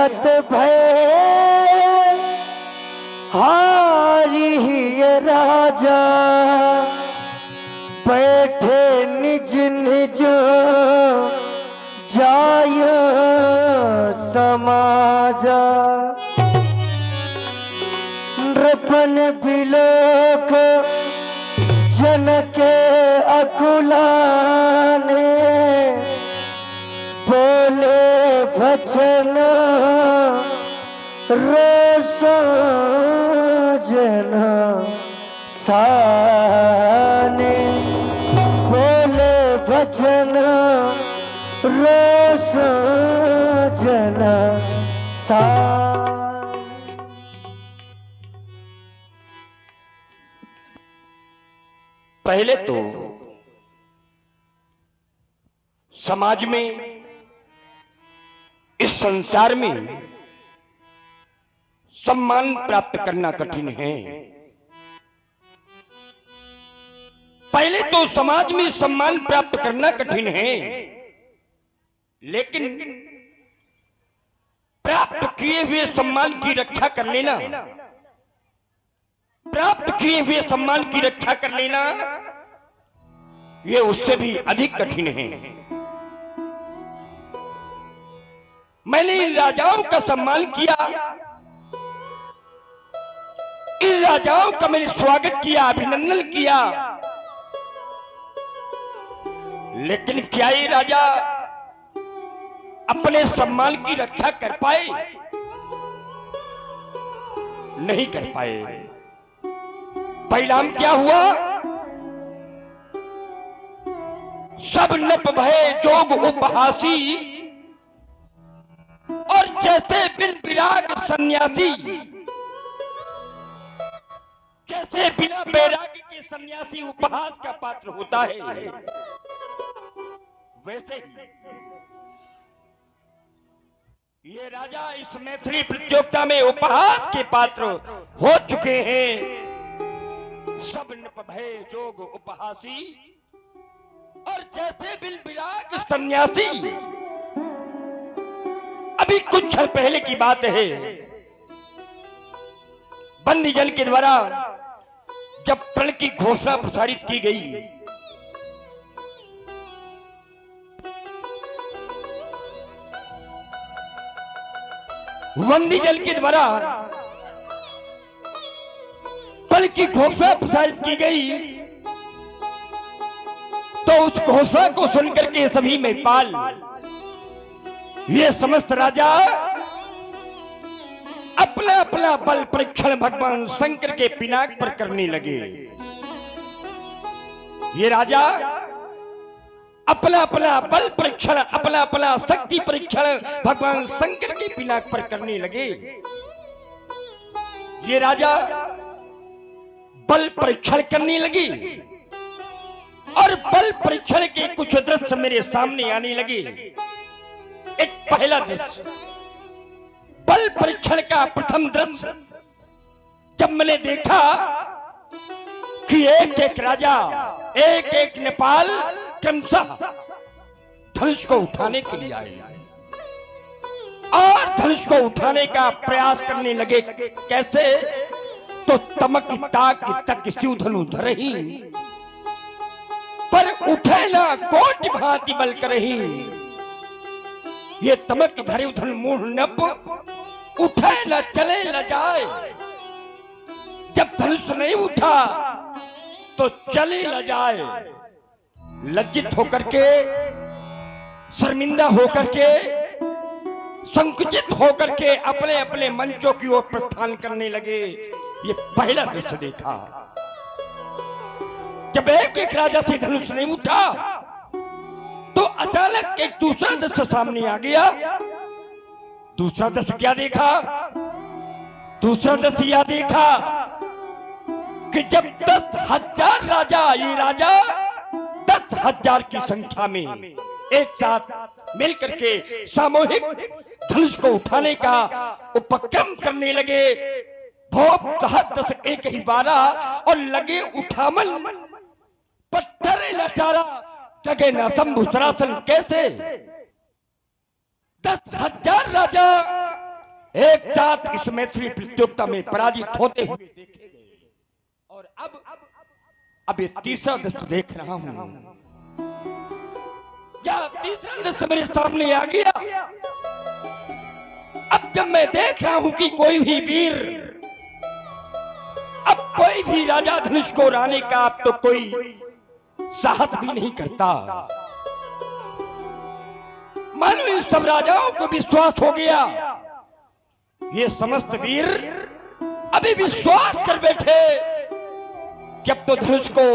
हत भय हारी ये राजा बैठे निज निज जाय समाजा नृपन बिलोक जनक अकुलाने बोले भजन रोष जन साने बोले भजन रोष जन साने। पहले तो समाज में, इस संसार में सम्मान प्राप्त करना कठिन है। पहले तो समाज में सम्मान प्राप्त करना कठिन है, लेकिन प्राप्त किए हुए सम्मान की रक्षा कर लेना, प्राप्त किए हुए सम्मान की रक्षा कर लेना, यह उससे भी अधिक कठिन है। मैंने इन राजाओं का सम्मान किया, इन राजाओं का मैंने स्वागत किया, अभिनंदन किया, लेकिन क्या ये राजा अपने सम्मान की रक्षा कर पाए? नहीं कर पाए। परिणाम क्या हुआ? सब नप भय जोग उपहासी और जैसे बिन विराग सन्यासी, जैसे बिना बैराग के सन्यासी उपहास का पात्र होता है, वैसे ही ये राजा इस मैथिली प्रतियोगिता में उपहास के पात्र हो चुके हैं। सब नप भय जोग उपहासी और जैसे बिन विराग सन्यासी। अभी कुछ क्षण पहले की बात है, बंदी जन के द्वारा जब प्रण की घोषणा प्रसारित की गई, बंदी जन के द्वारा प्रण की घोषणा प्रसारित की गई, तो उस घोषणा को सुनकर के सभी महिपाल, ये समस्त राजा अपना अपना बल परीक्षण भगवान शंकर के पिनाक पर करने लगे। ये राजा अपना अपना बल परीक्षण, अपना अपना शक्ति परीक्षण भगवान शंकर के पिनाक पर करने लगे। ये राजा बल परीक्षण करने लगी और बल परीक्षण के कुछ दृश्य मेरे सामने आने लगे। एक पहला दृश्य, बल परीक्षण का प्रथम दृश्य, जब मैंने देखा कि एक एक राजा, एक एक नेपाल क्रमशः धनुष को उठाने के लिए आए और धनुष को उठाने का प्रयास करने लगे। कैसे? तो तमक ताक तक शिव धनु धरही, पर उठे ना कोट भांति बल करही। ये तमक धरे धन मूढ़ नप, उठे न चले न जाए। जब धनुष नहीं उठा तो चले न जाए। लज्जित होकर के, शर्मिंदा होकर के, संकुचित होकर के अपने अपने मंचों की ओर प्रस्थान करने लगे। ये पहला दृश्य देखा। जब एक एक राजा से धनुष नहीं उठा तो अचानक एक दूसरा दृश्य सामने आ गया। दूसरा दृश्य क्या देखा? दूसरा दृश्य यह देखा कि जब 10,000 राजा, ये राजा 10,000 की संख्या में एक साथ मिलकर के सामूहिक धनुष को उठाने का उपक्रम करने लगे। भोप दस एक ही 12 और लगे उठामन, पत्थर लटारा लगे न शंभु सरासन। कैसे? 10,000 राजा एक साथ इस मैत्री प्रतियोगिता में पराजित होते हुए देखे गए। और अब ये तीसरा दृश्य देख रहा हूं। क्या तीसरा दृश्य मेरे सामने आ गया। अब जब मैं देख रहा हूं कि कोई भी वीर, अब कोई भी राजा धनुष को उड़ाने का अब तो कोई साहस भी नहीं करता। मानो इन सब राजाओं को विश्वास हो गया, ये समस्त वीर अभी विश्वास कर बैठे कि अब तो धनुष को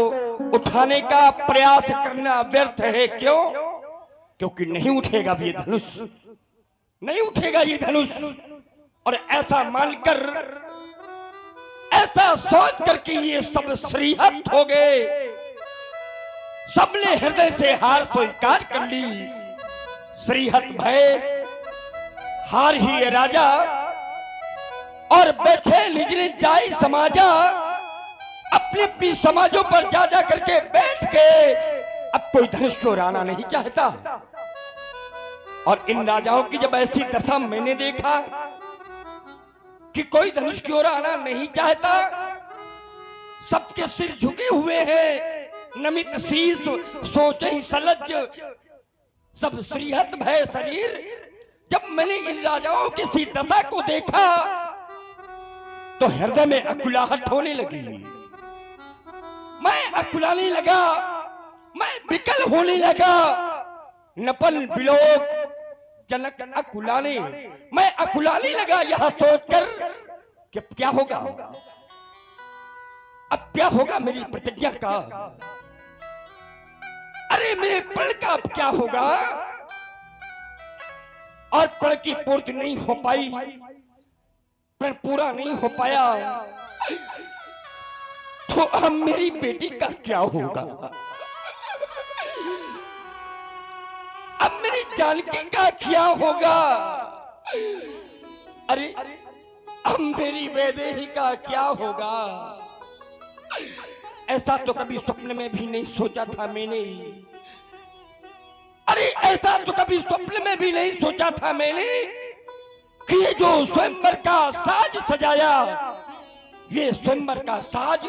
उठाने का प्रयास करना व्यर्थ है। क्यों? क्योंकि नहीं उठेगा ये धनुष, नहीं उठेगा ये धनुष। और ऐसा मानकर, ऐसा सोच करके ये सब श्रीहत हो गए। सबने हृदय से हार स्वीकार कर ली। श्रीहत भय, हार ही ये राजा, और बैठे निज निज जाई समाजा, अपनी अपनी समाजों पर जा जा करके बैठ के अब कोई धनुष को उड़ाना नहीं चाहता। और इन राजाओं की जब ऐसी दशा मैंने देखा कि कोई धनुष की ओर आना नहीं चाहता, सबके सिर झुके हुए हैं, नमित शीश सोचे ही सलज्ज, सब श्रीहत भय शरीर। जब मैंने इन राजाओं की सी दशा को देखा तो हृदय में अकुलाहट होने लगी। मैं अकुलाने लगा, मैं विकल होने लगा। नपन बिलोक जनक अकुलाने, मैं अकुलाने लगा यह सोचकर कि क्या होगा, अब क्या होगा मेरी प्रतिज्ञा का। अरे मेरे पल का अब क्या होगा। और पल की पूर्ति नहीं हो पाई, पर पूरा नहीं हो पाया तो अब मेरी बेटी का क्या होगा। अब मेरी जानकी का क्या होगा। अरे अब मेरी वैदेही का क्या होगा। ऐसा तो कभी स्वप्न में भी नहीं सोचा था मैंने। अरे ऐसा तो कभी स्वप्न में भी नहीं सोचा था मैंने कि ये जो स्वयंवर का साज सजाया, ये स्वयंवर का साज,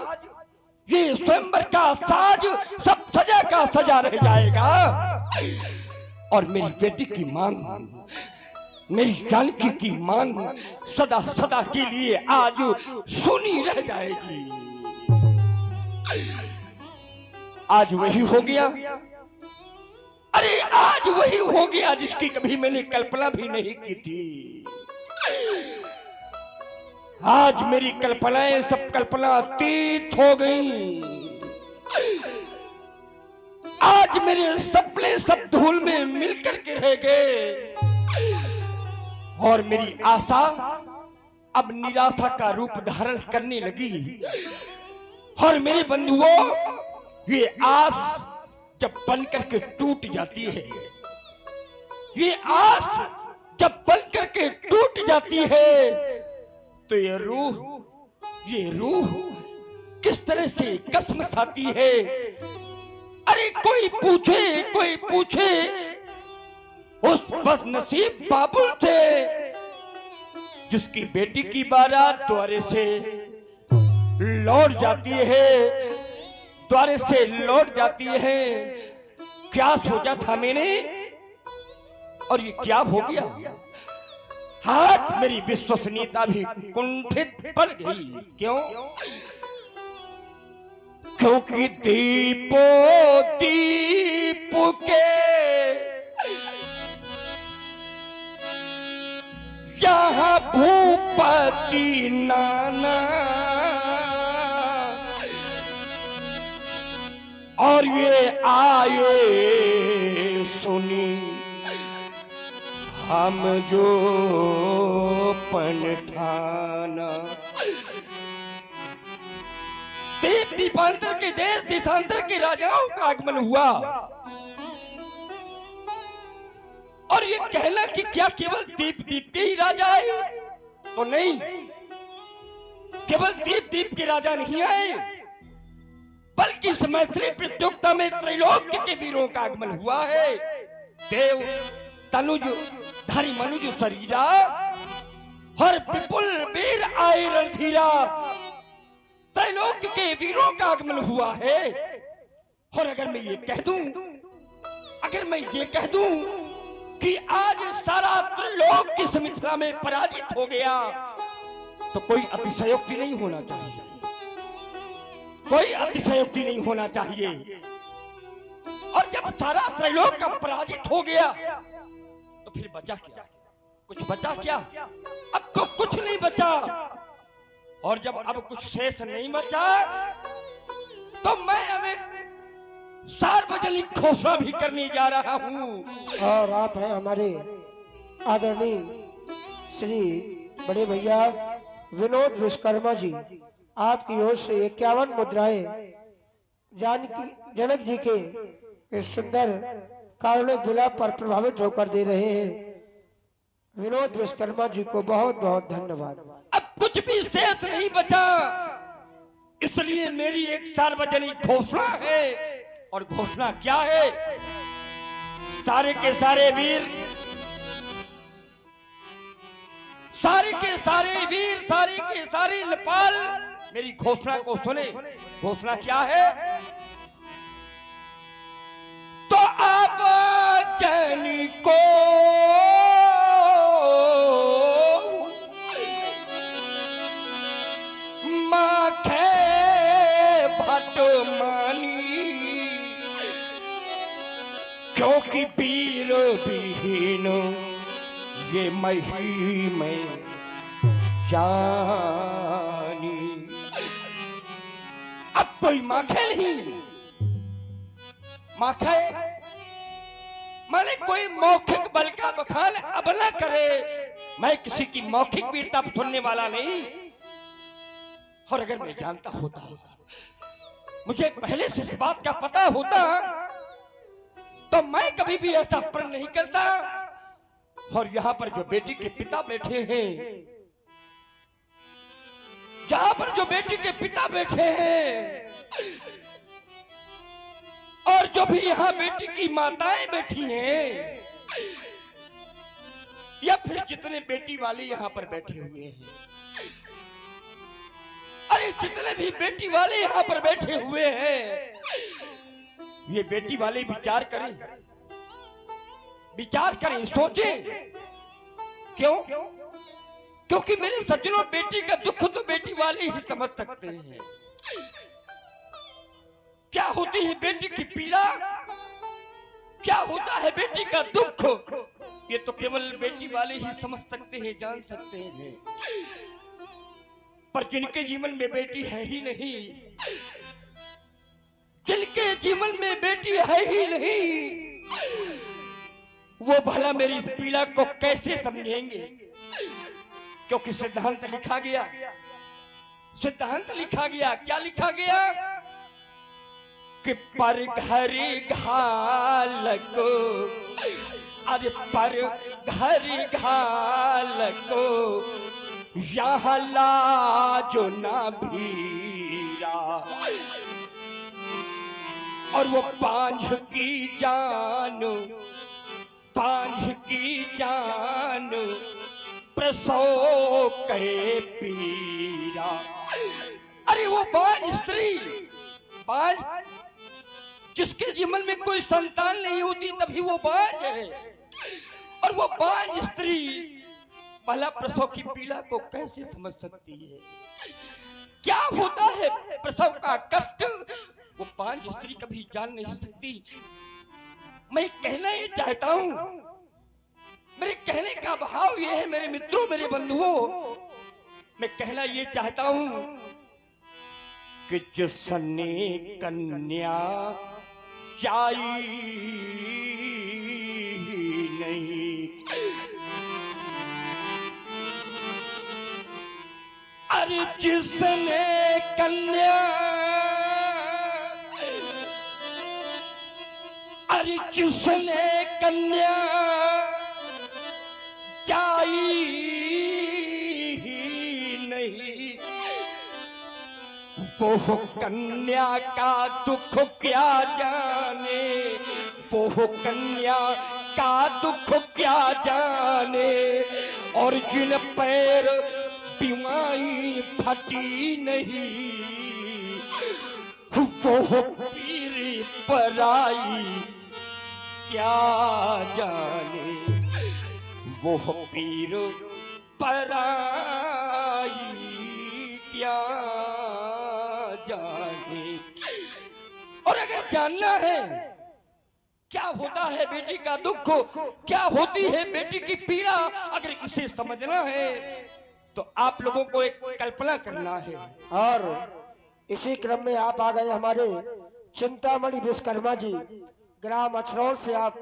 ये स्वयंवर का साज सब सजा का सजा रह जाएगा। और मेरी बेटी की मांग, मेरी जानकी की मांग सदा सदा के लिए आज सुनी रह जाएगी। आज वही हो गया। अरे आज वही हो गया जिसकी कभी मैंने कल्पना भी नहीं की थी। आज मेरी कल्पनाएं सब कल्पना अतीत हो गई। आज मेरे सपने सब धूल में मिलकर के रह गए। और मेरी आशा अब निराशा का रूप धारण करने लगी। और मेरे बंधुओं, ये आस जब बन करके टूट जाती है, ये आस जब बन करके टूट जाती है, तो ये रूह किस तरह से कसम खाती है। अरे कोई पूछे उस बदनसीब बाबुल से जिसकी बेटी की बारात द्वारे से लौट जाती है, द्वारे से लौट जाती है। क्या सोचा था मैंने और ये क्या हो गया। हाथ मेरी विश्वसनीयता भी कुंठित पड़ गई। क्यों? क्योंकि दीपो दीप के यहाँ भूपति नाना, और ये आए सुनी हम जो पनठाना। देश दीपांतर के, देश देशांतर के राजाओं का आगमन हुआ। और ये कहना कि क्या केवल दीप के ही राजा आए, तो नहीं, केवल दीप के राजा नहीं आए, बल्कि इस मैत्री प्रतियोगिता में त्रैलोक्य के वीरों का आगमन हुआ है। देव तनुज धारी मनुज शरीरा, हर विपुल वीर आए रणधीरा, त्रैलोक के वीरों का आगमन हुआ है। और अगर मैं ये कह दूं, अगर मैं ये कह दूं कि आज सारा त्रैलोक इस मिथिला में पराजित हो गया, तो कोई अतिशयोक्ति नहीं होना चाहिए, कोई अतिशयोक्ति नहीं होना चाहिए। और जब सारा त्रैलोक का पराजित हो गया, तो फिर बचा क्या? कुछ बचा क्या? अब तो कुछ नहीं बचा। और जब अब कुछ शेष नहीं बचा, तो मैं अब एक सार्वजनिक घोषणा भी करने जा रहा हूं। और आप हैं हमारे आदरणीय श्री बड़े भैया विनोद विश्वकर्मा जी। आपकी ओर से 51 मुद्राएं जनक जी के इस सुंदर कारुणिक विलाप पर प्रभावित होकर दे रहे हैं। विनोद विश्वकर्मा जी को बहुत बहुत धन्यवाद। अब कुछ भी शेष नहीं बचा, इसलिए मेरी एक सार्वजनिक घोषणा है। और घोषणा क्या है? सारे के सारे वीर, सारे के सारे वीर, सारे के सारे लपाल मेरी घोषणा को सुने। घोषणा क्या है? तो आप जन को माखे भट मानी, क्योंकि वीर विहीन ये मही में जानी। अब कोई माखे नहीं, माखे माने कोई मौखिक बल का बखान अब न करे। मैं किसी की मौखिक वीरता सुनने वाला नहीं। और अगर मैं जानता होता, मुझे पहले से इस बात का पता होता, तो मैं कभी भी ऐसा प्रण नहीं करता। और यहां पर जो बेटी के पिता बैठे हैं, यहां पर जो बेटी के पिता बैठे हैं, और जो भी यहां बेटी की माताएं बैठी हैं, या फिर जितने बेटी वाले यहां पर बैठे हुए हैं, अरे जितने भी बेटी वाले यहां पर बैठे हुए हैं, ये बेटी वाले विचार करें, विचार करें, सोचें। क्यों? क्योंकि मेरे सज्जनों, बेटी का दुख तो बेटी वाले ही समझ सकते हैं। क्या होती है बेटी की पीड़ा, क्या होता है बेटी का दुख, ये तो केवल बेटी वाले ही समझ सकते हैं, जान सकते हैं। पर जिनके जीवन में बेटी है ही नहीं, जिनके जीवन में बेटी है ही नहीं, वो भला मेरी इस पीड़ा को कैसे समझेंगे? क्योंकि सिद्धांत लिखा गया, सिद्धांत लिखा गया। क्या लिखा गया? कि पर घर घाल को, अरे पर घर घाल को यहाँ लाजो ना भीरा, और वो पांझ की जान, पांझ की जान प्रसव के पीरा। अरे वो बांझ स्त्री, बांझ जिसके जीवन में कोई संतान नहीं होती, तभी वो बांझ है। और वो बांझ स्त्री भला प्रसव की पीड़ा को कैसे समझ सकती है? क्या होता है प्रसव का कष्ट, वो बांझ स्त्री कभी जान नहीं सकती। मैं कहना ये चाहता हूं, मेरे कहने का भाव ये है मेरे मित्रों, मेरे बंधुओं, मैं कहना ये चाहता हूं कि जिसने कन्या चाही नहीं, अरे जिसने कन्या, अरे जिसने कन्या चाही नहीं, वो कन्या का दुख क्या जाने, वो कन्या का दुख क्या जाने। और जिन पैर बीमारी फटी नहीं वो पीर पराई क्या जाने, वो पीर पराई क्या जाने। और अगर जानना है क्या होता है बेटी का दुख, क्या होती है बेटी की पीड़ा, अगर इसे समझना है तो आप लोगों को एक कल्पना करना है। और इसी क्रम में आप आ गए हमारे चिंतामणि विश्वकर्मा जी, ग्राम अछरौल से आप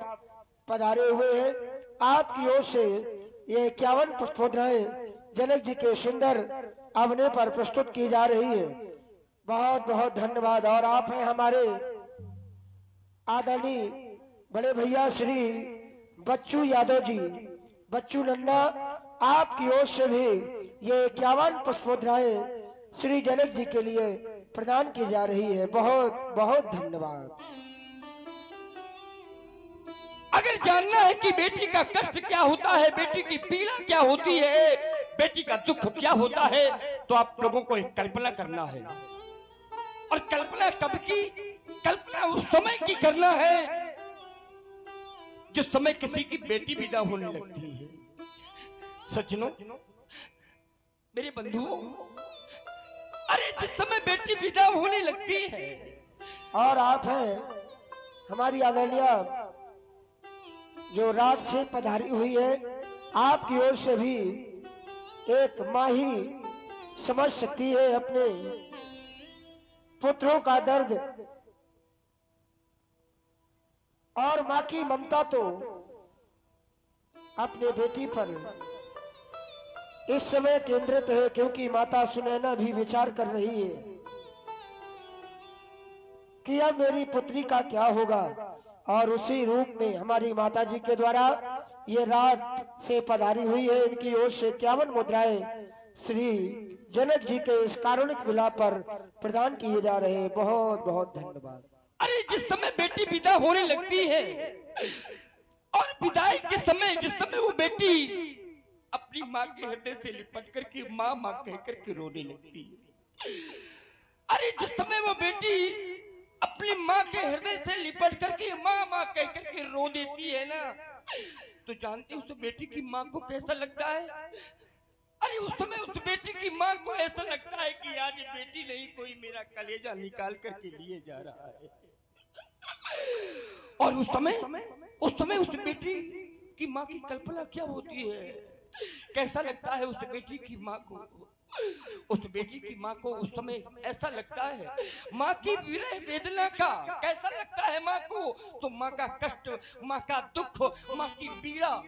पधारे हुए हैं। आपकी ओर से ये 51 पुष्पोद्राएं जनक जी के सुंदर अभिनय पर प्रस्तुत की जा रही है। बहुत बहुत धन्यवाद। और आप हैं हमारे आदरणीय बड़े भैया श्री बच्चू यादव जी, बच्चू नन्ना, आपकी ओर से भी ये 51 पुष्पोद्राएं श्री जनक जी के लिए प्रदान की जा रही है। बहुत बहुत धन्यवाद। अगर जानना है कि बेटी का कष्ट क्या होता है, बेटी की पीड़ा क्या होती है, बेटी का दुख क्या होता है, तो आप लोगों को एक कल्पना करना है। और कल्पना कब की? कल्पना उस समय की करना है जिस समय किसी की बेटी विदा होने लगती है। सज्जनों, मेरे बंधुओं, अरे जिस समय बेटी विदा होने लगती है। और आप हैं हमारी आदरणीय जो रात से पधारी हुई है, आपकी ओर से भी एक माँ ही समझ सकती है अपने पुत्रों का दर्द, और माँ की ममता तो अपने बेटी पर इस समय केंद्रित है, क्योंकि माता सुनैना भी विचार कर रही है कि अब मेरी पुत्री का क्या होगा। और उसी रूप में हमारी माता जी के द्वारा ये रात से पधारी हुई है। इनकी ओर से 51 मुद्राएं श्री जनक जी के इस कारुणिक विलाप पर प्रदान किए जा रहे हैं। बहुत बहुत धन्यवाद। अरे जिस समय बेटी विदा होने लगती है और विदाई के समय, जिस समय वो बेटी अपनी माँ के हृदय से लिपट करके माँ माँ कह करके रोने लगती है, अरे जिस समय वो बेटी अपनी माँ के हृदय से लिपट करके माँ माँ कह करके रो देती है ना, तो जानते उस बेटी की माँ को कैसा लगता है? अरे उस समय उस बेटी की माँ को ऐसा लगता है कि आज बेटी नहीं, कोई मेरा कलेजा निकाल करके लिए जा रहा है। और उस समय उस बेटी की माँ की कल्पना क्या होती है, कैसा लगता है उस बेटी की माँ को? उस बेटी की माँ को उस समय ऐसा लगता है, माँ की विरह वेदना का कैसा लगता है माँ को? तो माँ का कष्ट, माँ का दुख, माँ की पीड़ा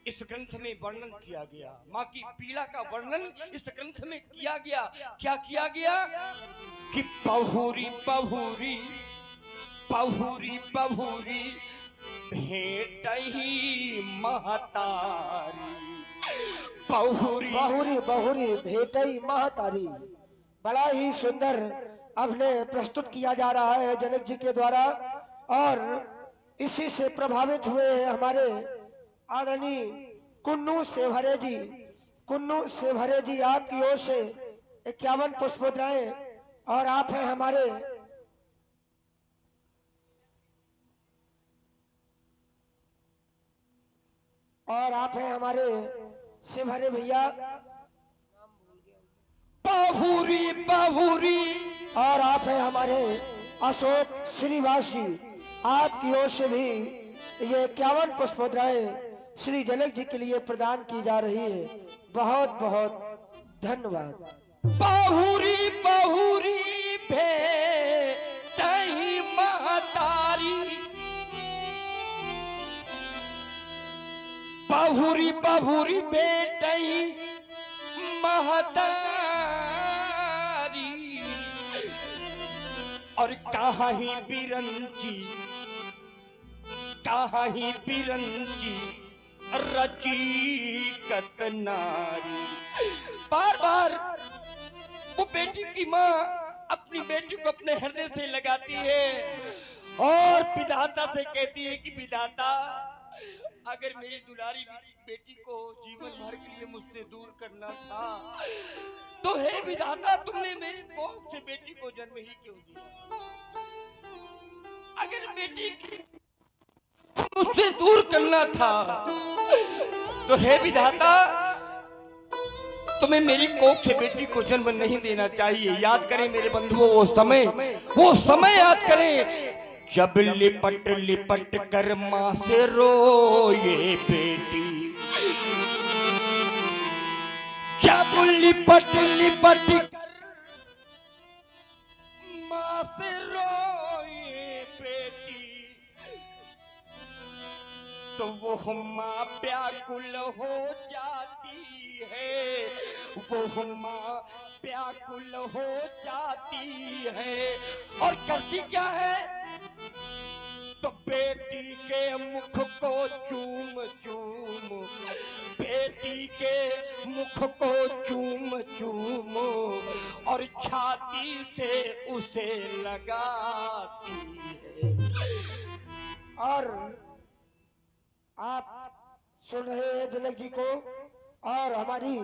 इस ग्रंथ में वर्णन किया गया। माँ की पीड़ा का वर्णन इस ग्रंथ में किया गया। क्या किया गया कि पहुरी पहुरी पहुरी पहुरी भेंट ही महतारी, पहुरी बहुरी बहुरी भेटई महतारी। बड़ा ही सुंदर अभिनय प्रस्तुत किया जा रहा है जनक जी के द्वारा। और इसी से प्रभावित हुए हमारे आदरणीय कुन्नू सेवहरे जी। कुन्नू सेवहरे जी, आपकी ओर से 51 पुष्पोद्राएं। और आप हैं हमारे सेवहरे भैया पहुरी पहुरी। और आप हैं हमारे अशोक श्रीवासी। आपकी ओर से भी ये 51 पुष्पोद्राएं श्री जनक जी के लिए प्रदान की जा रही है। बहुत बहुत धन्यवाद। पहुरी पहुरी भेंटई महतारी, पहुरी पहुरी भेंटई महतारी। और कहाँ ही बिरंची, कहाँ ही बिरंची रची कतनारी। बार बार वो बेटी की माँ अपनी बेटी को अपने हृदय से लगाती है और विधाता से कहती है कि विधाता अगर मेरी दुलारी बेटी को जीवन भर के लिए मुझसे दूर करना था तो हे विधाता तुमने मेरी कोख से बेटी को जन्म ही क्यों दिया। अगर बेटी मुझसे दूर करना था तो हे विधाता तुम्हें मेरी कोख से बेटी को जन्म नहीं देना चाहिए। याद करें मेरे बंधुओं वो समय याद करें जब लिपट लिपट कर माँ से रोए बेटी, जब लिपट लिपट कर माँ से रोए बेटी तो वो माँ व्याकुल हो जाती है, वो माँ व्याकुल हो जाती है। और करती क्या है तो बेटी के मुख को चूम चूम, बेटी के मुख को चूम चूम और छाती से उसे लगाती है। और आप सुन रहे हैं जनक जी को और हमारी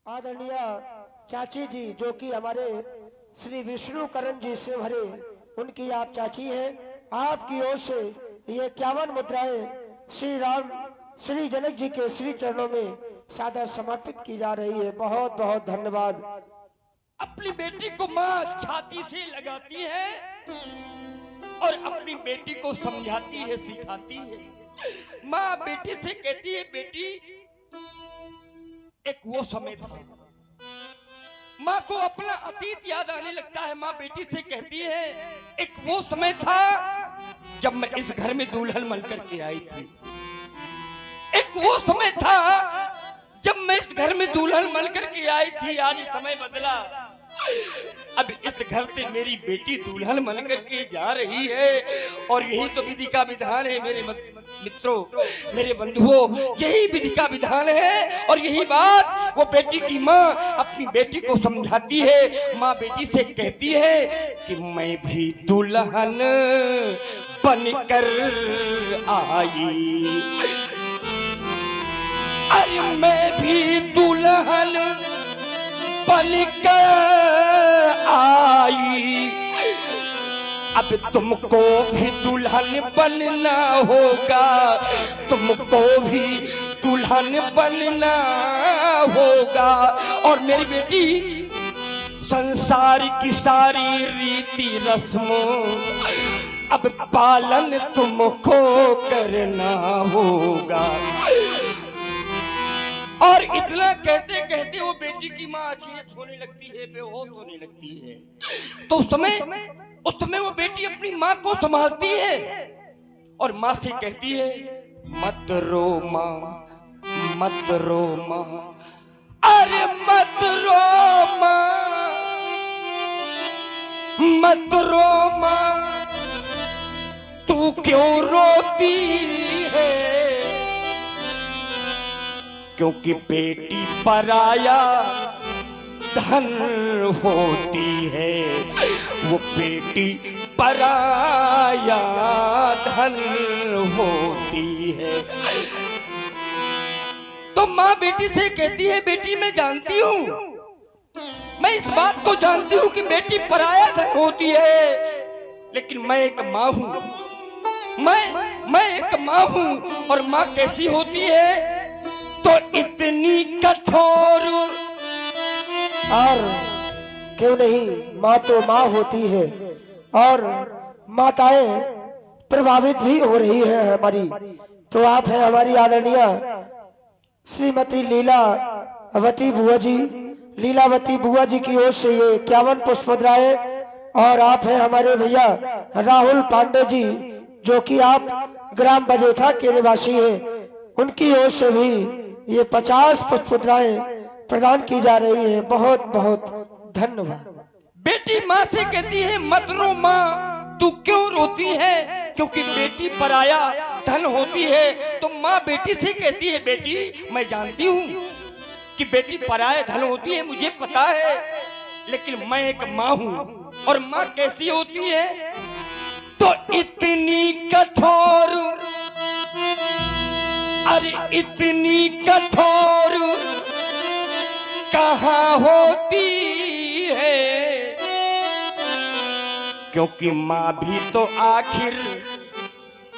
आदरणीय चाची जी जो कि हमारे श्री विष्णु करण जी से भरे उनकी आप चाची हैं। आपकी ओर से ये 51 मुद्राएं श्री जनक जी के श्री चरणों में सादर समर्पित की जा रही है। बहुत बहुत धन्यवाद। अपनी बेटी को माँ छाती से लगाती है और अपनी बेटी को समझाती है, सिखाती है। माँ बेटी से कहती है बेटी एक वो समय था, माँ को अपना अतीत याद आने लगता है। माँ बेटी से कहती है एक वो समय था जब मैं इस घर में दुल्हन बनकर के आई थी, एक वो समय था जब मैं इस घर में दुल्हन बनकर के आई थी। आज समय बदला, अब इस घर से मेरी बेटी दुल्हन बनकर के जा रही है और यही तो विधि का विधान है मेरे मित्रों, मेरे बंधुओं, यही विधि का विधान है। और यही बात वो बेटी की माँ अपनी बेटी को समझाती है। माँ बेटी से कहती है कि मैं भी दुल्हन बनकर आई, अरे मैं भी दुल्हन बनकर आई, अब तुमको भी दुल्हन बनना होगा, तुमको भी दुल्हन बनना होगा। और मेरी बेटी संसार की सारी रीति रस्मों अब पालन तुमको करना होगा। और इतना कहते कहते वो बेटी की माँ अचेत होने लगती है, बेहोश होने लगती है। तो उस समय वो बेटी अपनी माँ को संभालती है और माँ से कहती है मत रो माँ, मत रो माँ, अरे मत रो माँ, मत रो माँ, तू क्यों रोती है, क्योंकि बेटी पराया धन होती है, वो बेटी पराया धन होती है। तो माँ बेटी से कहती है बेटी मैं जानती हूँ, मैं इस बात को जानती हूँ कि बेटी पराया धन होती है, लेकिन मैं एक माँ हूँ, मैं एक माँ हूँ। और माँ कैसी होती है तो इतनी कठोर, और क्यों नहीं, माँ तो माँ होती है और माताएं प्रभावित भी हो रही है हमारी। तो आप हैं हमारी आदरणीय श्रीमती लीलावती बुआ जी, लीलावती बुआ जी की ओर से ये 51 पुष्प मुद्राएं। और आप हैं हमारे भैया राहुल पांडे जी जो कि आप ग्राम बजेठा के निवासी हैं, उनकी ओर से भी ये 50 पुष्प मुद्राएं प्रदान की जा रही है। बहुत बहुत धन्यवाद। बेटी माँ से कहती है मत रो माँ, तू क्यों रोती है, क्योंकि बेटी पराया धन होती है। तो माँ बेटी से कहती है बेटी मैं जानती हूँ कि बेटी पराया धन होती है, मुझे पता है, लेकिन मैं एक माँ हूँ। और माँ कैसी होती है तो इतनी कठोर अरे इतनी कठोर कहाँ होती है, क्योंकि माँ भी तो आखिर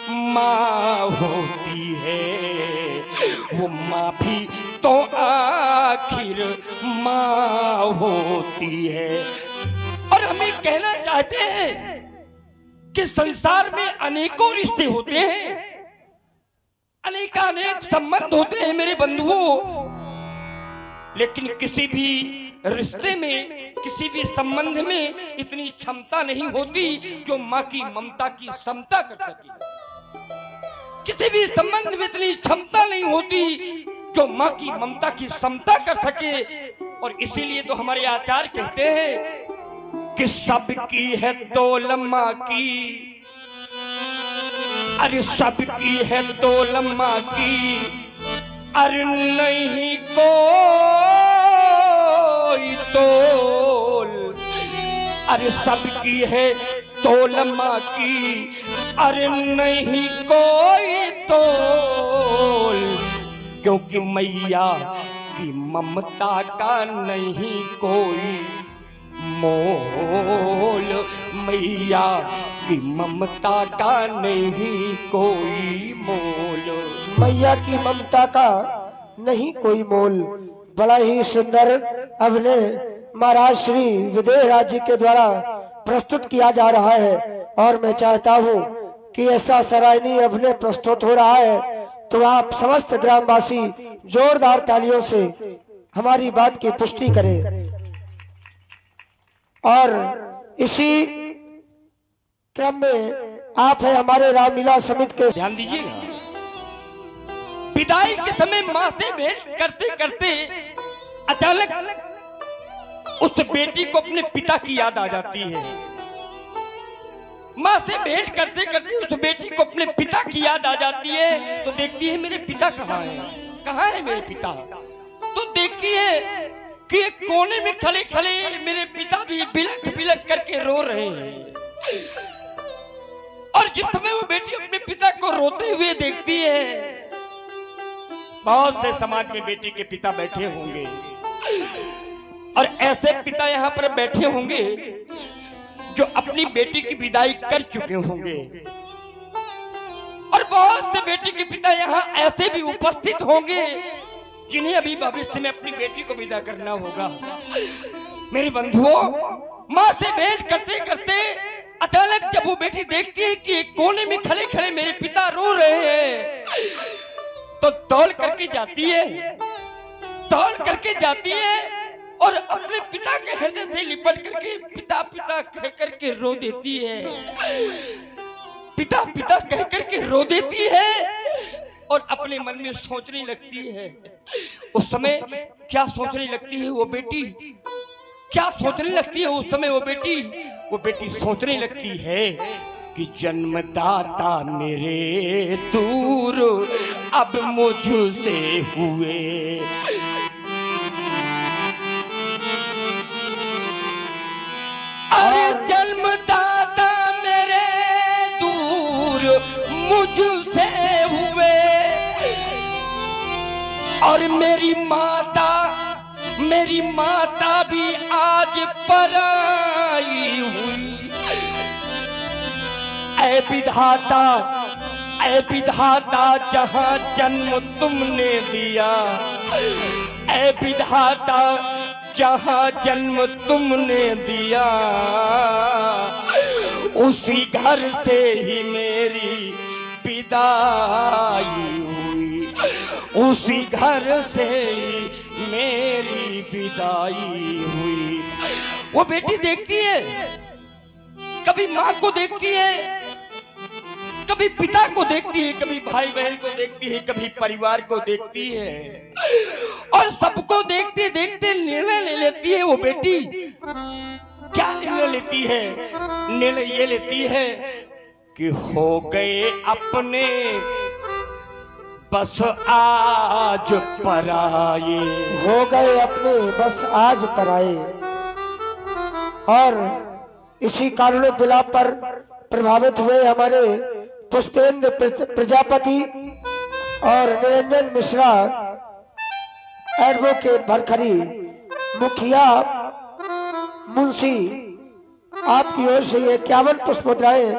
माँ होती है, वो माँ भी तो आखिर माँ होती है। और हम ये कहना चाहते हैं कि संसार में अनेकों रिश्ते होते हैं, अनेक संबंध होते हैं मेरे बंधुओं, लेकिन किसी भी रिश्ते में, किसी भी संबंध में इतनी क्षमता नहीं होती जो माँ की ममता की समता कर सके। किसी भी संबंध में इतनी क्षमता नहीं होती जो माँ की ममता की समता कर सके। और इसीलिए तो हमारे आचार्य कहते हैं कि सबकी है तोल माँ की, अरे सबकी है तोल माँ की, अरे नहीं कोई तोल, अरे सबकी है तोल माँ की, अरे नहीं कोई तोल, क्योंकि मैया की ममता का नहीं कोई मोल, मैया की ममता का नहीं कोई मोल। मैया की ममता का नहीं कोई मोल। बड़ा ही सुंदर अभिनय महाराज श्री विदेह राज्य के द्वारा प्रस्तुत किया जा रहा है, और मैं चाहता हूँ कि ऐसा सराहनीय अभिनय प्रस्तुत हो रहा है तो आप समस्त ग्रामवासी जोरदार तालियों से हमारी बात की पुष्टि करें। और इसी क्रम में आप है हमारे रामलीला समिति के। ध्यान दीजिएगा, विदाई के समय माँ से भेंट करते करते अचानक उस बेटी को अपने पिता की याद आ जाती है। माँ से भेंट करते करते उस बेटी को अपने पिता की याद आ जाती है। तो देखती है मेरे पिता कहाँ है, कहाँ है मेरे पिता। तो देखती है कि एक कोने में खड़े खड़े मेरे पिता भी बिलख बिलख करके रो रहे हैं। और जिस समय वो बेटी अपने पिता को रोते हुए देखती है, बहुत से समाज में बेटी के पिता बैठे होंगे, और ऐसे पिता यहाँ पर बैठे होंगे जो अपनी बेटी की विदाई कर चुके होंगे, और बहुत से बेटी के पिता यहाँ ऐसे भी उपस्थित होंगे जिन्हें अभी भविष्य में अपनी बेटी को विदा करना होगा। मेरे बंधुओं, माँ से भेंट करते करते अचानक जब वो बेटी देखती है कि एक कोने में खड़े खड़े मेरे पिता रो रहे हैं, तो दौड़ करके जाती है, दौड़ करके जाती है और अपने पिता के हृदय से लिपट करके पिता पिता कह करके रो देती है, पिता पिता कह करके रो देती है, और अपने मन में सोचने लगती है। उस समय क्या सोचने लगती है वो बेटी, क्या सोचने लगती है उस समय वो बेटी सोचने लगती है कि जन्मदाता मेरे दूर अब मुझसे हुए, अरे जन्मदाता मेरे दूर मुझसे हुए, और मेरी माता भी आज पराई हुई। ऐ विधाता जहां जन्म तुमने दिया, ऐ विधाता जहां जन्म तुमने दिया, उसी घर से ही मेरी विदाई हुई, उसी घर से ही मेरी विदाई हुई। वो बेटी देखती है, कभी माँ को देखती है, कभी पिता को देखती है, कभी भाई बहन को देखती है, कभी परिवार को देखती है, और सबको देखते देखते निर्णय ले लेती है वो बेटी। क्या निर्णय लेती है? निर्णय ये लेती है कि हो गए अपने बस आज पराये, हो गए अपने बस आज पराये। और इसी कारुण्य विलाप पर प्रभावित हुए हमारे पुष्पेंद्र प्रजापति और निरंजन मिश्रा एडवोकेट भरखरी मुखिया मुंशी आपकी ओर से ये 51 पुष्प मुद्राएं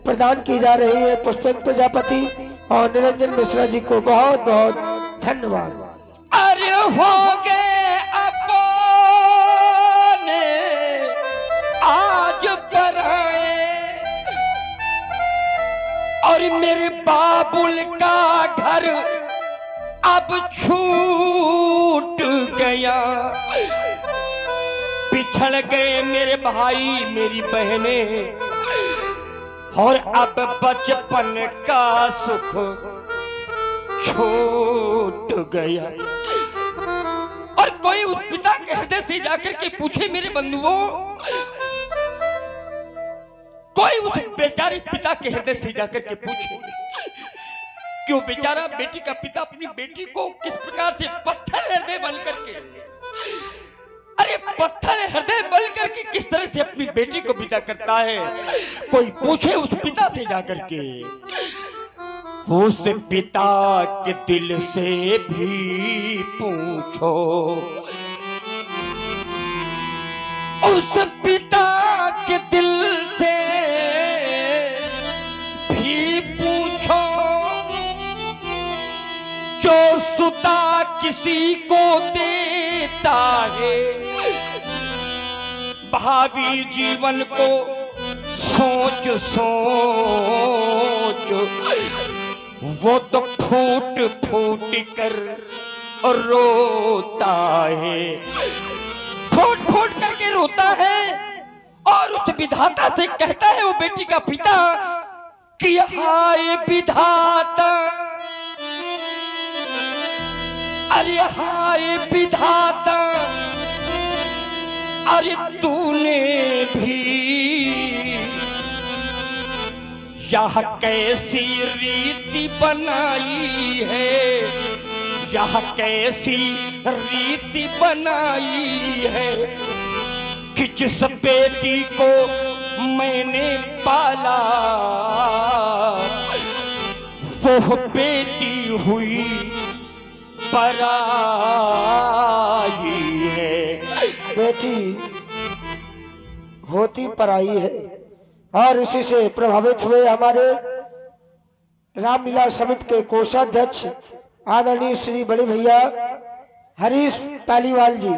प्रदान की जा रही है। पुष्पेंद्र प्रजापति और निरंजन मिश्रा जी को बहुत बहुत धन्यवाद। अरे हो गए अपने आज पराए और मेरे बाबुल का घर अब छूट गया। बिछड़ गए मेरे भाई मेरी बहनें और अब बचपन का सुख छूट गया। और कोई उस पिता के हृदय से जाकर के पूछे मेरे बंधुओं, कोई उस बेचारे पिता के हृदय से जाकर के पूछे कि वो बेचारा बेटी का पिता अपनी बेटी को किस प्रकार से पत्थर हृदय बन करके, अरे पत्थर हृदय बन करके किस तरह से अपनी बेटी को विदा करता है। कोई पूछे उस पिता से जाकर के, उस पिता के दिल से भी पूछो, उस पिता के दिल से भी पूछो, जो सुता किसी को देता है भावी जीवन को सोच सोच, वो तो फूट फूट कर रोता है, फूट फूट करके रोता है और उस विधाता से कहता है वो बेटी का पिता कि हाय विधाता, अरे हाय विधाता, अरे तूने भी यह कैसी रीति बनाई है, यह कैसी रीति बनाई है कि जिस बेटी को मैंने पाला वो बेटी हुई पराई है। बेटी होती पराई है। और इसी से प्रभावित हुए हमारे रामलीला समिति के कोषाध्यक्ष आदरणीय श्री बड़े भैया हरीश पालीवाल जी,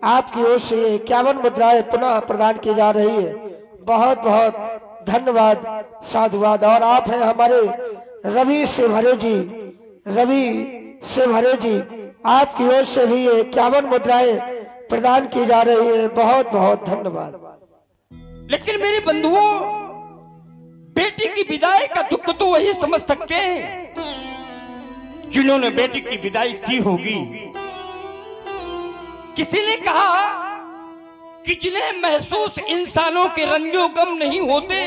आपकी ओर से 51 मुद्राएं पुनः प्रदान की जा रही है। बहुत बहुत धन्यवाद, साधुवाद। और आप हैं हमारे रवि सेवहरे जी, रवि सेवहरे जी, आपकी ओर से भी 51 मुद्राएं प्रदान की जा रही है। बहुत बहुत धन्यवाद। लेकिन मेरे बंधुओं, बेटी की विदाई का दुख तो वही समझ सकते हैं जिन्होंने बेटी की विदाई की होगी। किसी ने कहा कि जिन्हें महसूस इंसानों के रंजो गम नहीं होते,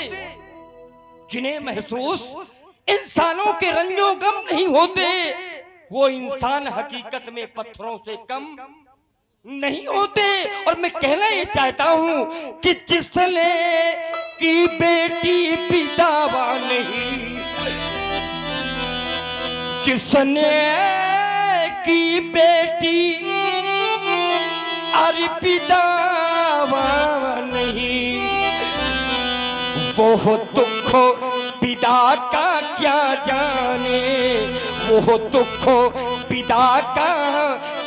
जिन्हें महसूस इंसानों के रंजो गम नहीं होते, वो इंसान हकीकत में पत्थरों से कम नहीं होते। और मैं कहना ये चाहता हूं कि जिसने की बेटी विधवा नहीं, जिसने की बेटी अरे विधवा नहीं, वो दुख पिता का क्या जाने, वो दुख पिता का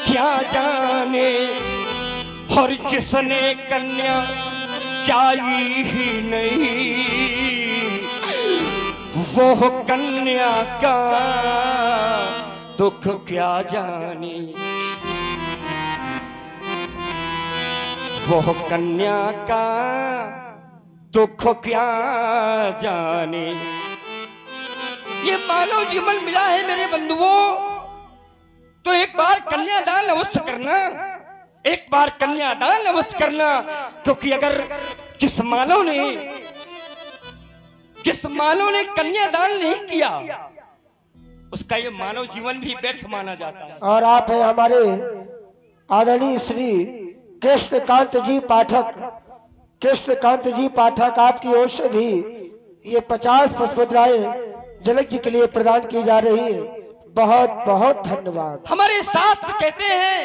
क्या जाने। और जिसने कन्या चाही ही नहीं, वो कन्या का दुख क्या जाने, वो कन्या का दुख क्या जाने। ये मानव जीवन मिला है मेरे बंधुओं, तो एक बार कन्यादान अवश्य करना, एक बार कन्यादान अवश्य करना। क्योंकि अगर जिस मानव ने कन्यादान नहीं किया, उसका ये मानव जीवन भी व्यर्थ माना जाता है। और आप हैं हमारे आदरणीय श्री कृष्णकांत जी पाठक, कृष्णकांत जी पाठक, आपकी ओर से भी ये 50 पुष्प मुद्राएं जनक जी के लिए प्रदान की जा रही है। बहुत बहुत धन्यवाद। हमारे शास्त्र कहते हैं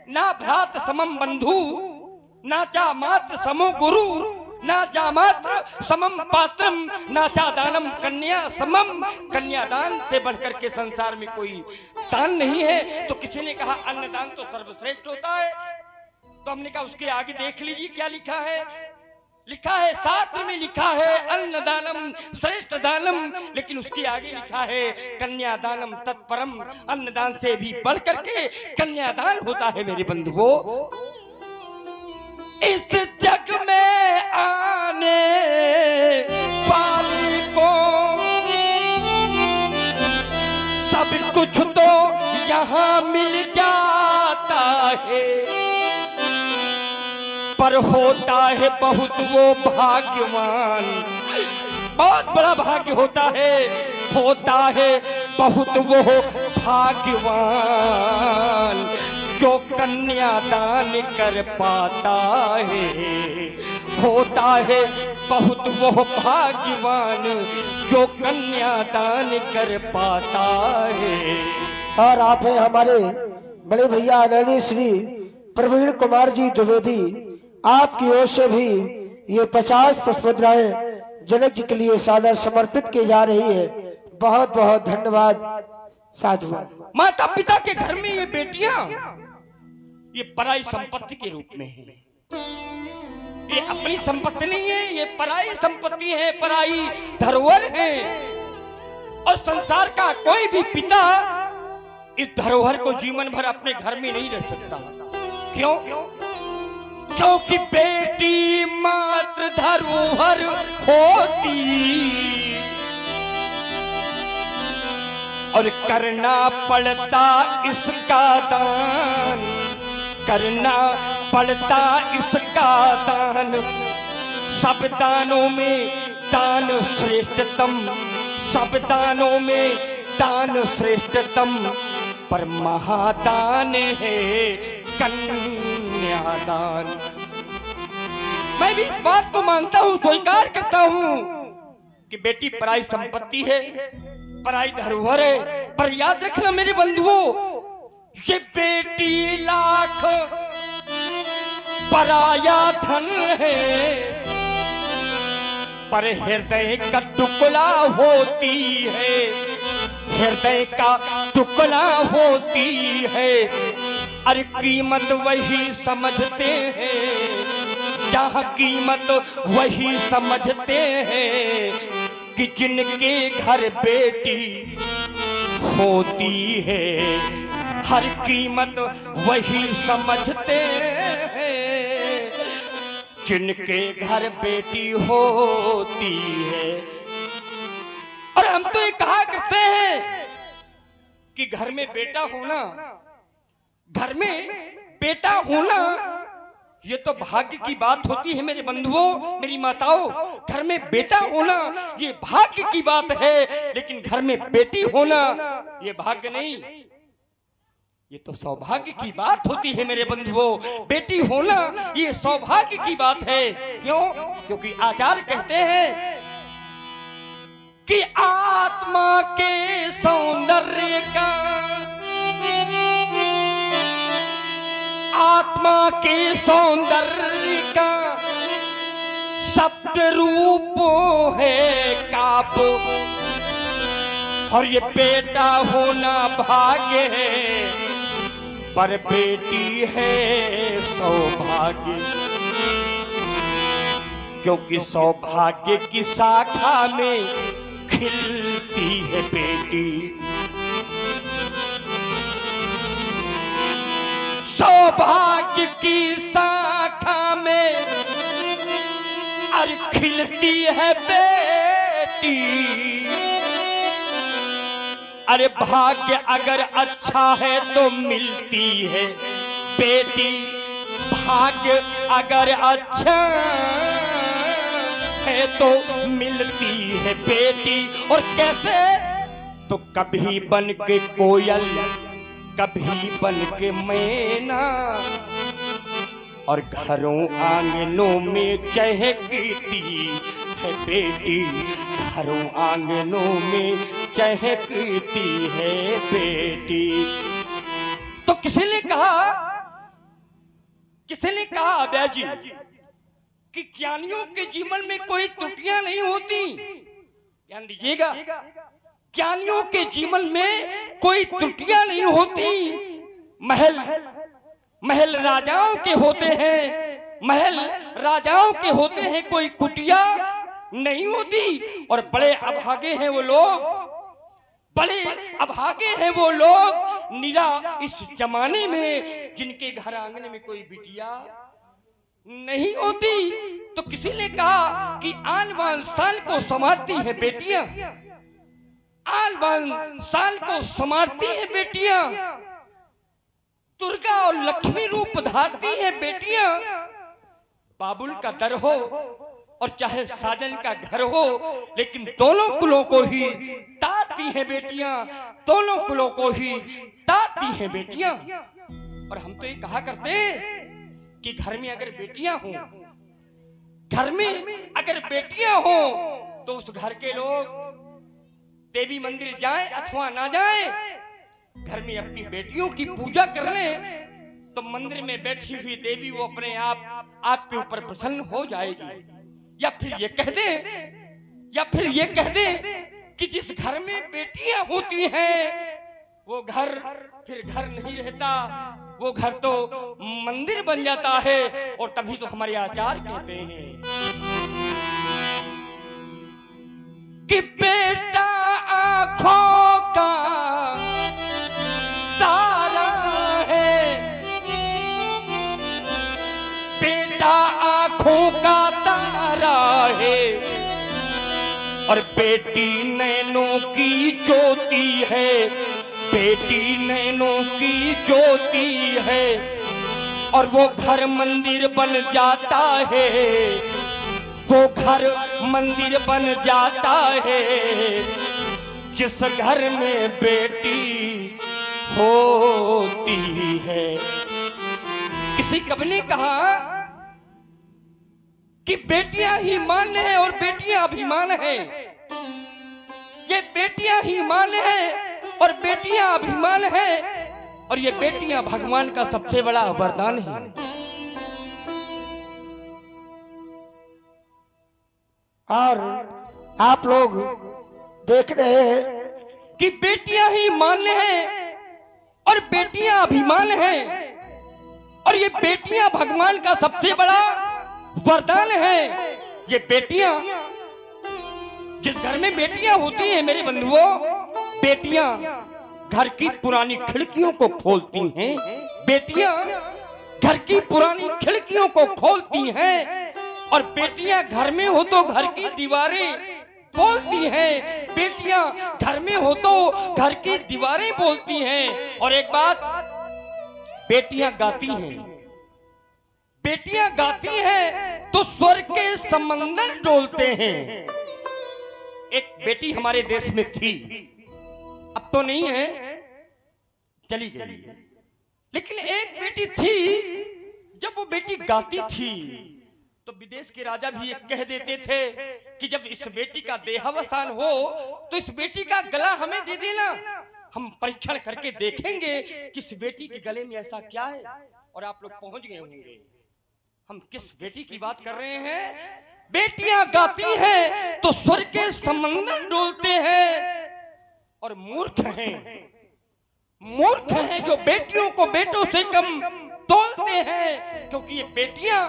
ना भ्रात समम बंधु, ना चा मात्र समो गुरु, ना जा मात्र समम पात्रम, ना चा दानम कन्या समम। कन्यादान से बढ़कर के संसार में कोई दान नहीं है। तो किसी ने कहा अन्नदान तो सर्वश्रेष्ठ होता है, तो हमने कहा उसके आगे देख लीजिए क्या लिखा है। लिखा है, शास्त्र में लिखा है अन्नदानम श्रेष्ठ दानम, लेकिन उसके आगे लिखा है कन्यादानम तत्परम। अन्नदान से भी बढ़ करके कन्यादान होता है मेरे बंधुओं। इस जग में आने वाले को सब कुछ तो यहाँ मिल जाता है, पर होता है बहुत वो भाग्यवान। बहुत बड़ा भाग्य होता है बहुत वो भाग्यवान जो कन्यादान कर पाता है। होता है बहुत वो भाग्यवान जो कन्यादान कर पाता है। और आप हैं हमारे बड़े भैया आदरणीय श्री प्रवीण कुमार जी द्विवेदी, आपकी ओर से भी ये 50 पुष्पमुद्राएं जनक जी के लिए सादर समर्पित की जा रही है। बहुत बहुत धन्यवाद साधु। माता पिता के घर में ये बेटियां ये पराई संपत्ति के रूप में है। ये अपनी संपत्ति नहीं है, ये पराई संपत्ति है, पराई धरोहर है। और संसार का कोई भी पिता इस धरोहर को जीवन भर अपने घर में नहीं रह सकता। क्यों? क्योंकि बेटी मात्र धरोहर होती और करना पड़ता इसका दान, करना पड़ता इसका दान। सब दानों में दान श्रेष्ठतम, सब दानों में दान श्रेष्ठतम, पर महादान है कन्यादान। मैं भी इस बात को मानता हूं, स्वीकार करता हूं कि बेटी पराई संपत्ति है, पराई धरोहर है। पर याद रखना मेरे बंधुओं, ये बेटी लाख पराया धन है, पर हृदय का टुकड़ा होती है, हृदय का टुकड़ा होती है। अरे कीमत वही समझते हैं, जहाँ कीमत वही समझते हैं कि जिनके घर बेटी होती है। हर कीमत वही समझते हैं जिनके घर बेटी होती है। और हम तो ये कहा करते हैं कि घर में बेटा होना, घर में बेटा होना ये तो भाग्य की बात होती है मेरे बंधुओं, मेरी माताओं। घर में बेटा होना ये भाग्य की बात है, लेकिन घर में बेटी होना ये भाग्य नहीं, ये तो सौभाग्य की बात होती है मेरे बंधुओं। बेटी होना ये सौभाग्य की बात है। क्यों? क्योंकि आचार्य कहते हैं कि आत्मा के सौंदर्य का, आत्मा के सौंदर्य का सप्त रूप है काप, और ये बेटा होना भाग्य है, पर बेटी है सौभाग्य। क्योंकि सौभाग्य की शाखा में खिलती है बेटी, सौभाग्य की शाखा में अरे खिलती है बेटी। अरे भाग्य अगर अच्छा है तो मिलती है बेटी, भाग्य अगर अच्छा है तो मिलती है बेटी। और कैसे? तो कभी बन के कोयल, कभी बन के मैना, और घरों आंगनों में चहकती है बेटी, घरों आंगनों में चहकती है बेटी। तो किसी ने कहा अभय जी कि ज्ञानियों के जीवन में कोई त्रुटियां नहीं होती। ध्यान दीजिएगा, ज्ञानियों के जीवन में कोई त्रुटियां नहीं होती। महल राजाओं के होते हैं, महल राजाओं के होते हैं, कोई कुटिया नहीं होती। और बड़े अभागे हैं वो लोग, बड़े अभागे हैं वो लोग निरा इस जमाने में जिनके घर आंगन में कोई बिटिया नहीं होती। तो किसी ने कहा कि आन बान साल को संवारती है बेटियां, आन बान साल को संवारती है बेटियां, दुर्गा और लक्ष्मी रूप धारती है बेटियां। बाबुल का दर हो और चाहे साजन का घर हो, लेकिन दोनों कुलों को ही तारती है बेटियां, दोनों कुलों को ही तारती है बेटियां। और हम तो ये कहा करते कि घर में अगर बेटियां हो, घर में अगर बेटियां हो तो उस घर के लोग देवी मंदिर जाएं अथवा ना जाएं, घर में अपनी बेटियों की पूजा कर ले तो मंदिर में बैठी हुई देवी वो अपने आप के ऊपर प्रसन्न हो जाएगी। या फिर ये कह दे कि जिस घर में बेटियां होती हैं वो घर फिर घर नहीं रहता, वो घर तो मंदिर बन जाता है। और तभी तो हमारे आचार्य कहते हैं कि बेटा आंखों का तारा है, बेटा आंखों का तारा है, और बेटी नैनों की ज्योति है, बेटी नैनों की ज्योति है। और वो घर मंदिर बन जाता है, वो घर मंदिर बन जाता है जिस घर में बेटी होती है। किसी कवि ने कहा कि बेटियां ही मान है और बेटियां अभिमान है। ये बेटियां ही मान है और बेटियां अभिमान है, और ये बेटियां भगवान का सबसे बड़ा वरदान है। और आप लोग देख रहे हैं कि बेटियां ही मान है और बेटियां अभिमान है, और ये बेटियां भगवान का सबसे बड़ा वरदान है। ये बेटियां, जिस घर में बेटियां होती हैं मेरे बंधुओं, बेटियां घर की पुरानी खिड़कियों को खोलती हैं, बेटियां घर की पुरानी खिड़कियों को खोलती हैं। और बेटियां घर में हो तो घर की दीवारें बोलती हैं, बेटियां घर में हो तो घर की दीवारें बोलती हैं। और एक बात, बेटियां गाती हैं, बेटियां गाती हैं तो स्वर्ग के समंदर डोलते हैं। एक बेटी हमारे देश में थी, अब तो नहीं है, चली गई, लेकिन एक बेटी थी। जब वो बेटी गाती थी तो विदेश के राजा भी एक कह देते थे कि जब इस बेटी का देहावसान हो तो इस बेटी का गला हमें दे देना, हम परीक्षण करके देखेंगे कि इस बेटी के गले में ऐसा क्या है। और आप लोग पहुंच गए होंगे हम किस बेटी की बात कर रहे हैं। बेटियां गाती हैं तो स्वर्ग के समंदर डोलते हैं। और मूर्ख हैं जो बेटियों को बेटों से कम तोलते हैं, क्योंकि ये बेटियां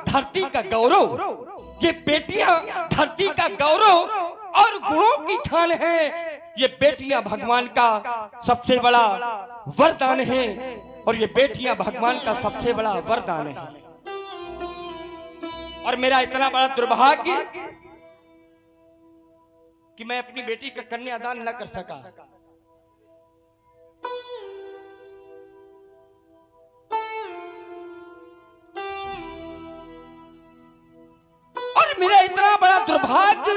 धरती का गौरव, ये बेटियां धरती का गौरव और गुणों की खान है। ये बेटियां भगवान का सबसे बड़ा वरदान है, और ये बेटियां भगवान का सबसे बड़ा वरदान है। और मेरा इतना बड़ा दुर्भाग्य कि मैं अपनी बेटी का कन्यादान न कर सका। और मेरा इतना बड़ा दुर्भाग्य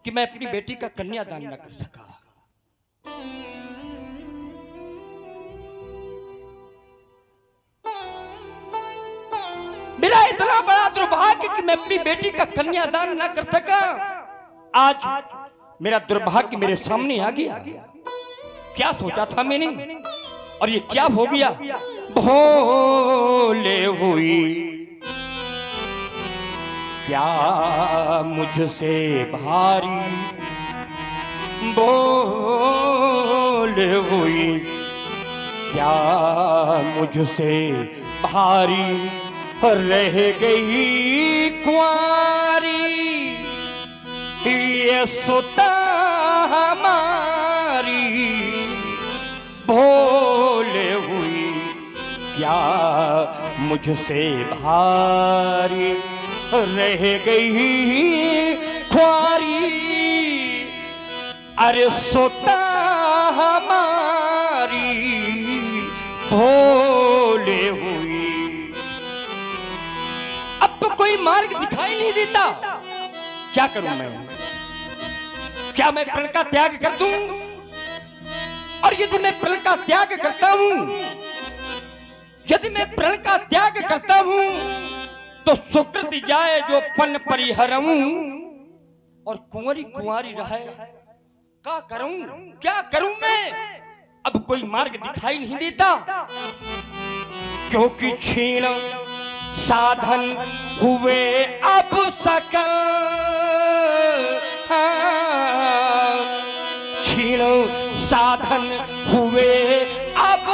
कि मैं अपनी बेटी का कन्यादान न कर सका। मेरा इतना बड़ा दुर्भाग्य कि मैं अपनी बेटी का कन्यादान न कर सका। आज मेरा दुर्भाग्य मेरे सामने आ गया। क्या सोचा था मैंने और ये क्या हो गया। भोले हुई क्या मुझसे भारी, बोले हुई क्या मुझसे भारी, रह गई कुंवारी ये सुता हमारी। भोले हुई क्या मुझसे भारी, रह गई खुआरी। अरे सोता हमारी भोले हुई। अब तो कोई मार्ग दिखाई नहीं देता। क्या करूं मैं? क्या मैं प्रण का त्याग कर दूं? और यदि मैं प्रण का त्याग करता हूं, यदि मैं प्रण का त्याग करता हूं तो सुकृति जाए जो पन परिहरऊं, और कुंवरी कुंवारी रहे क्या करूं? क्या करूं मैं? अब कोई मार्ग दिखाई नहीं देता, क्योंकि क्षीण साधन हुए अब सकल। क्षीण साधन हुए अब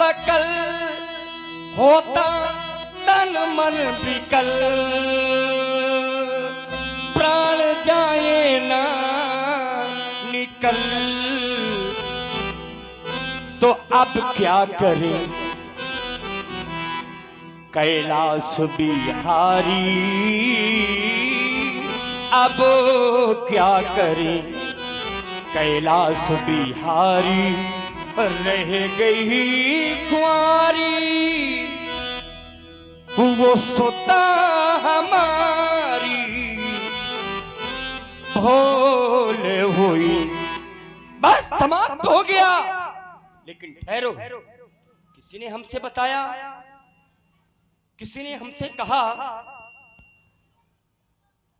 सकल, होता तन मन विकल। प्राण जाए ना निकल, तो अब क्या करें कैलाश बिहारी। अब क्या करें कैलाश बिहारी, रह गई कुंवारी वो सुता हमारी। भोले हुई बस समाप्त हो गया। लेकिन ठहरो, किसी ने हमसे बताया, किसी ने हमसे कहा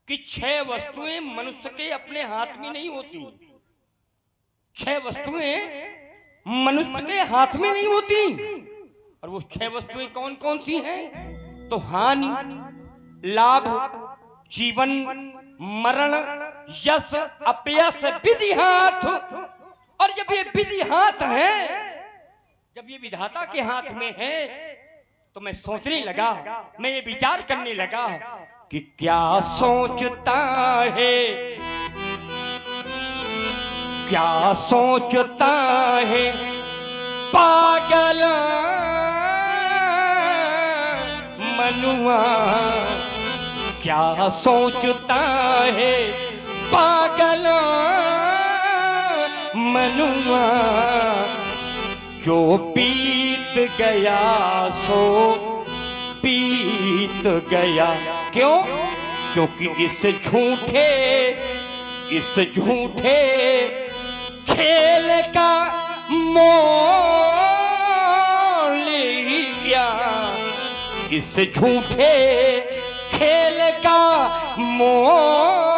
कि 6 वस्तुएं मनुष्य के अपने हाथ में नहीं होती। 6 वस्तुएं मनुष्य के हाथ में नहीं होती। और वो 6 वस्तुएं कौन कौन सी हैं? तो हानि, लाभ, जीवन, मरण, यश, अपयश, विधि हाथ। और जब ये विधि हाथ है, जब ये विधाता के हाथ में है, तो मैं सोचने लगा, मैं ये विचार करने लगा कि क्या सोचता है, क्या सोचता है पागल मनुआ। क्या सोचता है पागल मनुआ। जो बीत गया सो बीत गया। क्यों? क्योंकि इस झूठे खेल का मोल गया। इस झूठे खेल का मोल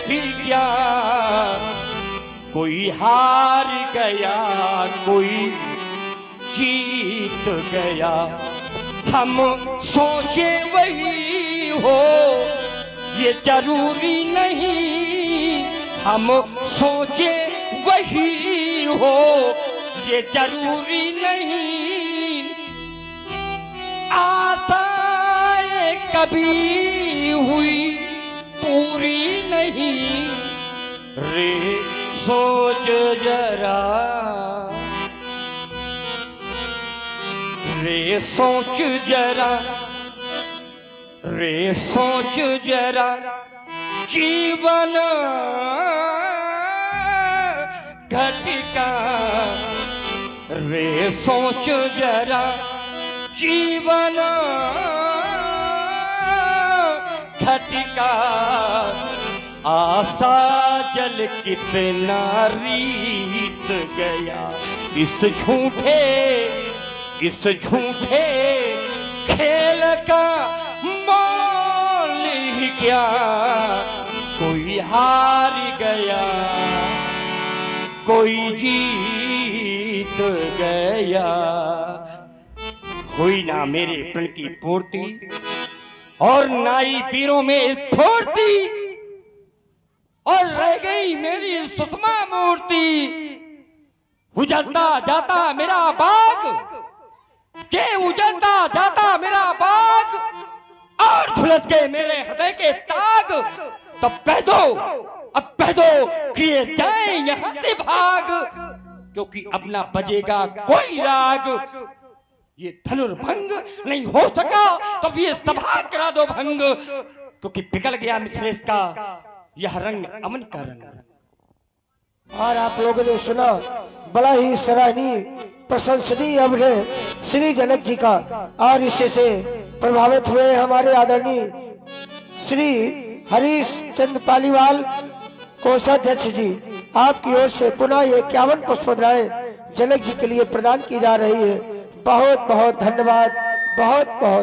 गया। कोई हार गया, कोई जीत गया। हम सोचे वही हो, ये जरूरी नहीं। हम सोचे वही हो, ये जरूरी नहीं। आशाएं कभी हुई पूरी नहीं। रे सोच जरा, रे सोच जरा, रे सोच जरा। जीवन घटिका, रे सोच जरा। जीवन घटिका। आशा जल कितना रीत गया। इस झूठे का मोल ही क्या, कोई हार गया कोई जीत गया। हुई ना मेरे प्रण की पूर्ति और नाई पीरों में स्फूर्ति, और रह गई मेरी सुषमा मूर्ति। उजलता जाता मेरा बाग, के उजलता जाता मेरा बाग, और झुलस गए मेरे हृदय के ताग। तब कह दो, अब कह दो कि ये जाए यहां से भाग, क्योंकि अपना बजेगा कोई राग। ये धनुर्भंग नहीं हो सका तो ये सभा करा दो भंग, क्योंकि पिघल गया मिथिलेश का यह रंग अमन का रंग। और आप लोगों ने सुना बड़ा ही सराहनीय प्रशंसनीय अभिनय श्री जनक जी का, और इसी से प्रभावित हुए हमारे आदरणीय श्री हरीश चंद्र पालीवाल कोषाध्यक्ष जी। आपकी ओर से पुनः ये 51 पुष्पमालाएं जनक जी के लिए प्रदान की जा रही है। बहुत बहुत धन्यवाद, बहुत बहुत।